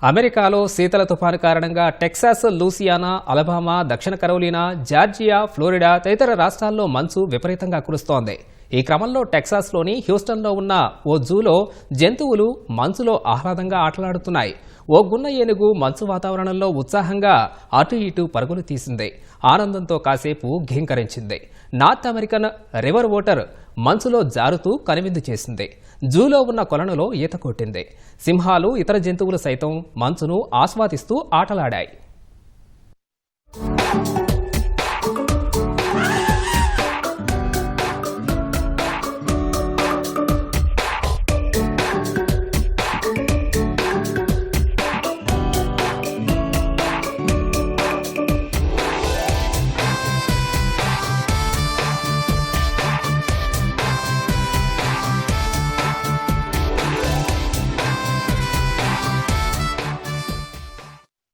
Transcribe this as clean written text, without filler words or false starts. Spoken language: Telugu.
అమెరికాలో శీతల తుఫాను కారణంగా టెక్సాస్, లూసియానా, అలబామా, దక్షిణ కరోలినా, జార్జియా, ఫ్లోరిడా తదితర రాష్ట్రాల్లో మంచు విపరీతంగా కురుస్తోంది. ఈ క్రమంలో టెక్సాస్లోని హ్యూస్టన్లో ఉన్న ఓ జూలో జంతువులు మంచులో ఆహ్లాదంగా ఆటలాడుతున్నాయి. ఓ గున్న ఏనుగు మంచు వాతావరణంలో ఉత్సాహంగా అటు ఇటు పరుగులు తీసింది. ఆనందంతో కాసేపు ఘీంకరించింది. నార్త్ అమెరికన్ రివర్ ఓటర్ మంచులో జారుతూ కనువిందు చేసింది. జూలో ఉన్న కొలనులో ఈత కొట్టింది. సింహాలు, ఇతర జంతువులు సైతం మంచును ఆస్వాదిస్తూ ఆటలాడాయి.